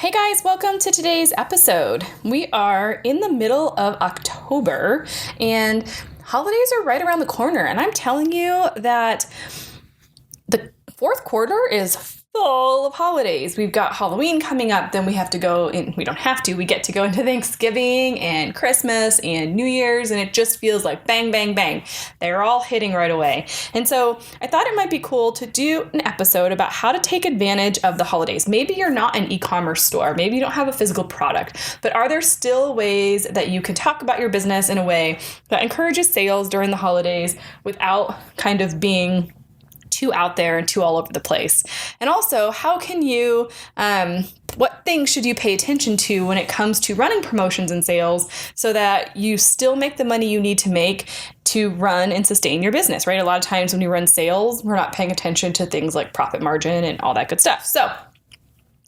Hey guys, welcome to today's episode. We are in the middle of October and holidays are right around the corner. And I'm telling you that the fourth quarter is full of holidays. We've got Halloween coming up, then we get to go into Thanksgiving and Christmas and New Year's, and it just feels like bang, bang, bang. They're all hitting right away. And so I thought it might be cool to do an episode about how to take advantage of the holidays. Maybe you're not an e-commerce store, maybe you don't have a physical product, but are there still ways that you can talk about your business in a way that encourages sales during the holidays without kind of being too out there and too all over the place? And also, how can you, what things should you pay attention to when it comes to running promotions and sales so that you still make the money you need to make to run and sustain your business, right? A lot of times when we run sales, we're not paying attention to things like profit margin and all that good stuff. So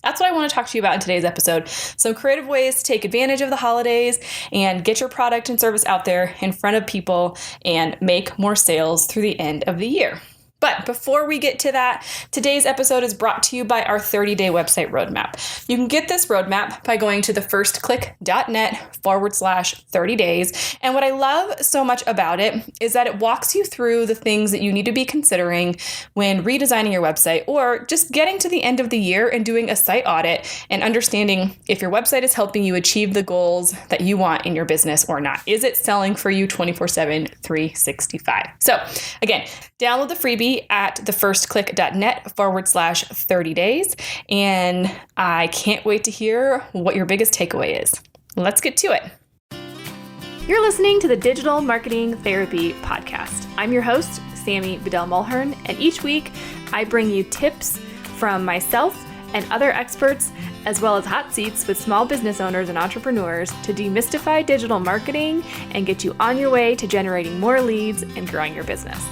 that's what I want to talk to you about in today's episode. Some creative ways to take advantage of the holidays and get your product and service out there in front of people and make more sales through the end of the year. But before we get to that, today's episode is brought to you by our 30-day website roadmap. You can get this roadmap by going to thefirstclick.net/30 days. And what I love so much about it is that it walks you through the things that you need to be considering when redesigning your website or just getting to the end of the year and doing a site audit and understanding if your website is helping you achieve the goals that you want in your business or not. Is it selling for you 24/7, 365? So again, download the freebie at thefirstclick.net/30 days. And I can't wait to hear what your biggest takeaway is. Let's get to it. You're listening to the Digital Marketing Therapy Podcast. I'm your host, Sammy Bedell-Mulhern, and each week I bring you tips from myself and other experts, as well as hot seats with small business owners and entrepreneurs to demystify digital marketing and get you on your way to generating more leads and growing your business.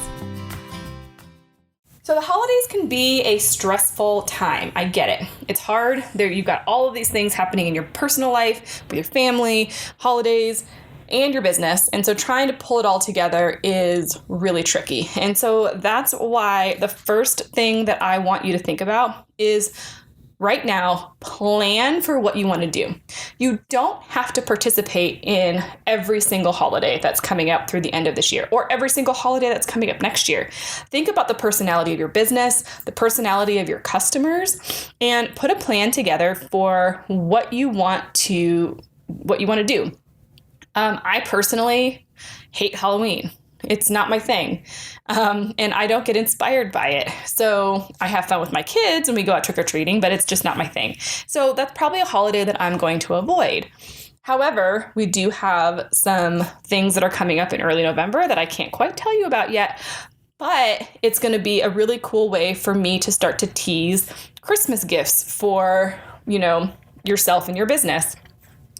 So the holidays can be a stressful time. I get it. It's hard. You've got all of these things happening in your personal life, with your family, holidays, and your business. And so trying to pull it all together is really tricky. And so that's why the first thing that I want you to think about is right now, plan for what you want to do. You don't have to participate in every single holiday that's coming up through the end of this year or every single holiday that's coming up next year. Think about the personality of your business, the personality of your customers, and put a plan together for what you want to do. I personally hate Halloween. It's not my thing. And I don't get inspired by it. So I have fun with my kids and we go out trick-or-treating, but it's just not my thing. So that's probably a holiday that I'm going to avoid. However, we do have some things that are coming up in early November that I can't quite tell you about yet, but it's going to be a really cool way for me to start to tease Christmas gifts for, yourself and your business.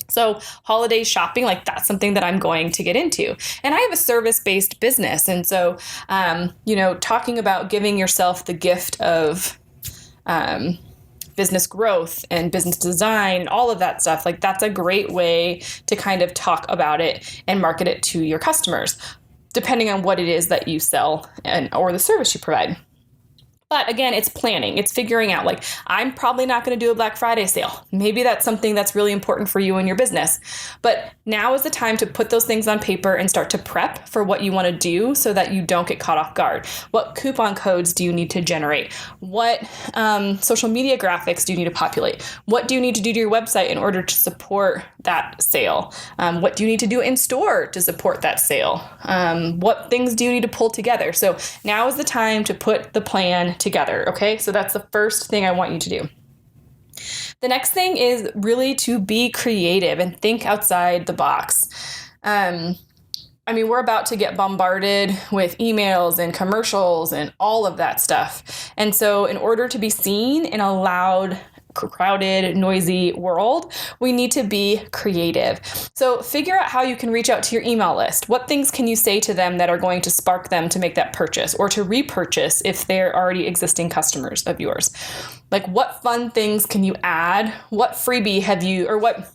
So holiday shopping, that's something that I'm going to get into. And I have a service-based business. And so, talking about giving yourself the gift of business growth and business design and all of that stuff, that's a great way to kind of talk about it and market it to your customers, depending on what it is that you sell or the service you provide. But again, it's planning. It's figuring out, I'm probably not going to do a Black Friday sale. Maybe that's something that's really important for you and your business. But now is the time to put those things on paper and start to prep for what you want to do so that you don't get caught off guard. What coupon codes do you need to generate? What social media graphics do you need to populate? What do you need to do to your website in order to support that sale? What do you need to do in store to support that sale? What things do you need to pull together? So now is the time to put the plan together. Okay. So that's the first thing I want you to do. The next thing is really to be creative and think outside the box. We're about to get bombarded with emails and commercials and all of that stuff. And so in order to be seen in a loud, crowded, noisy world, we need to be creative. So figure out how you can reach out to your email list. What things can you say to them that are going to spark them to make that purchase or to repurchase if they're already existing customers of yours? What fun things can you add? What freebie have you, or what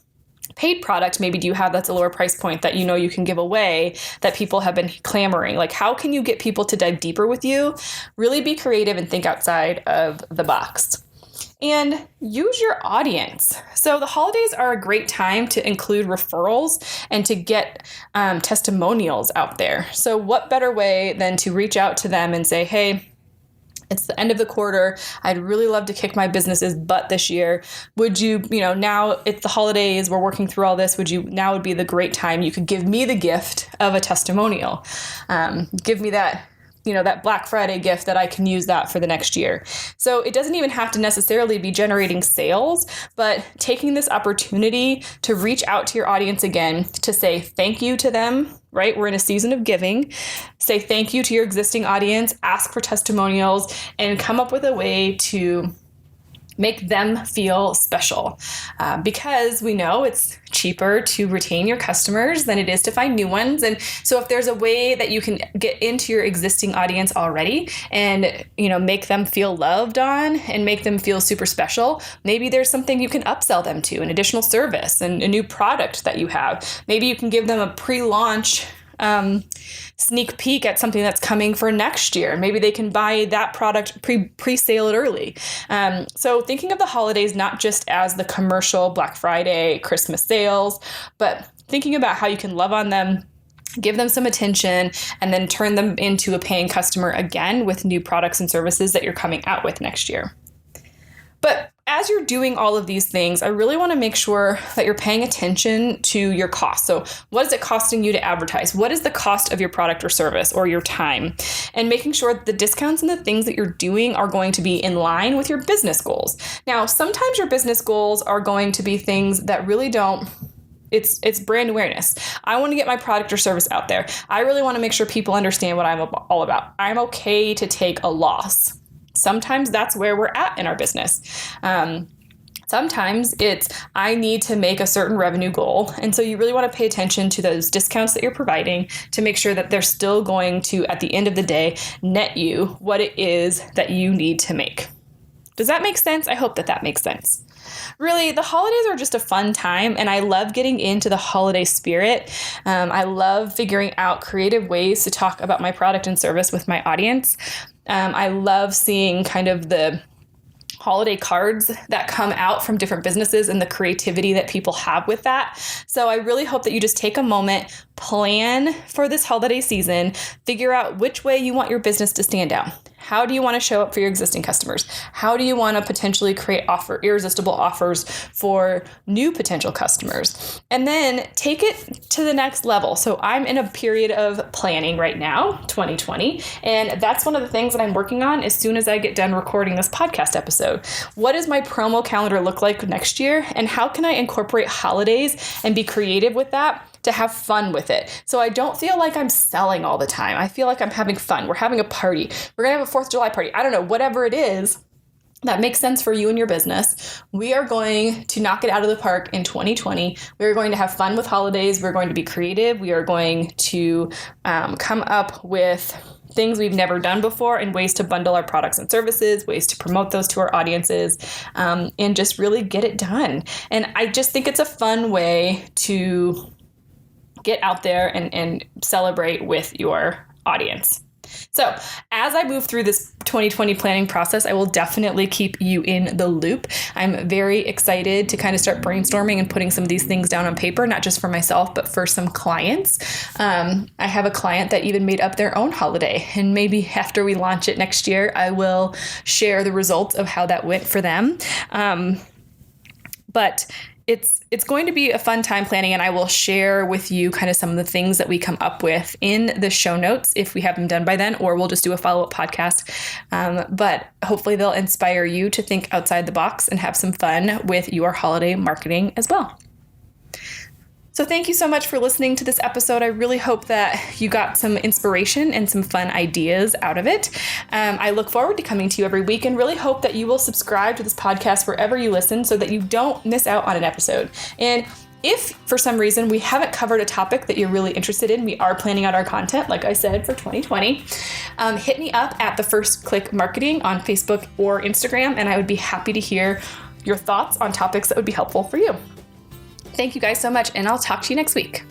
paid product maybe do you have that's a lower price point that you can give away that people have been clamoring? How can you get people to dive deeper with you? Really be creative and think outside of the box. And use your audience. So the holidays are a great time to include referrals and to get testimonials out there. So what better way than to reach out to them and say, hey, it's the end of the quarter. I'd really love to kick my business's butt this year. Would you, now it's the holidays, we're working through all this. Now would be the great time. You could give me the gift of a testimonial. Give me that Black Friday gift that I can use that for the next year. So it doesn't even have to necessarily be generating sales, but taking this opportunity to reach out to your audience again, to say thank you to them, right? We're in a season of giving. Say thank you to your existing audience, ask for testimonials, and come up with a way to make them feel special, because we know it's cheaper to retain your customers than it is to find new ones. And so if there's a way that you can get into your existing audience already and, make them feel loved on and make them feel super special, maybe there's something you can upsell them to, an additional service and a new product that you have. Maybe you can give them a pre-launch sneak peek at something that's coming for next year. Maybe they can buy that product, pre-sale it early. So thinking of the holidays not just as the commercial Black Friday, Christmas sales, but thinking about how you can love on them, give them some attention, and then turn them into a paying customer again with new products and services that you're coming out with next year. But as you're doing all of these things, I really want to make sure that you're paying attention to your costs. So what is it costing you to advertise? What is the cost of your product or service or your time? And making sure that the discounts and the things that you're doing are going to be in line with your business goals. Now, sometimes your business goals are going to be things that really don't. It's brand awareness. I want to get my product or service out there. I really want to make sure people understand what I'm all about. I'm okay to take a loss. Sometimes that's where we're at in our business. Sometimes it's, I need to make a certain revenue goal. And so you really want to pay attention to those discounts that you're providing to make sure that they're still going to, at the end of the day, net you what it is that you need to make. Does that make sense? I hope that makes sense. Really, the holidays are just a fun time, and I love getting into the holiday spirit. I love figuring out creative ways to talk about my product and service with my audience. I love seeing kind of the holiday cards that come out from different businesses and the creativity that people have with that. So I really hope that you just take a moment, plan for this holiday season, figure out which way you want your business to stand out. How do you want to show up for your existing customers? How do you want to potentially create irresistible offers for new potential customers? And then take it to the next level. So I'm in a period of planning right now, 2020, and that's one of the things that I'm working on as soon as I get done recording this podcast episode. What does my promo calendar look like next year? And how can I incorporate holidays and be creative with that to have fun with it? So I don't feel like I'm selling all the time. I feel like I'm having fun. We're having a party. We're going to have a 4th of July party. I don't know, whatever it is that makes sense for you and your business. We are going to knock it out of the park in 2020. We're going to have fun with holidays. We're going to be creative. We are going to come up with things we've never done before and ways to bundle our products and services, ways to promote those to our audiences, and just really get it done. And I just think it's a fun way to get out there and celebrate with your audience. So as I move through this 2020 planning process, I will definitely keep you in the loop. I'm very excited to kind of start brainstorming and putting some of these things down on paper, not just for myself, but for some clients. I have a client that even made up their own holiday, and maybe after we launch it next year, I will share the results of how that went for them. But it's going to be a fun time planning, and I will share with you kind of some of the things that we come up with in the show notes if we have them done by then, or we'll just do a follow-up podcast. But hopefully they'll inspire you to think outside the box and have some fun with your holiday marketing as well. So thank you so much for listening to this episode. I really hope that you got some inspiration and some fun ideas out of it. I look forward to coming to you every week and really hope that you will subscribe to this podcast wherever you listen so that you don't miss out on an episode. And if for some reason we haven't covered a topic that you're really interested in, we are planning out our content, like I said, for 2020, hit me up at The First Click Marketing on Facebook or Instagram, and I would be happy to hear your thoughts on topics that would be helpful for you. Thank you guys so much, and I'll talk to you next week.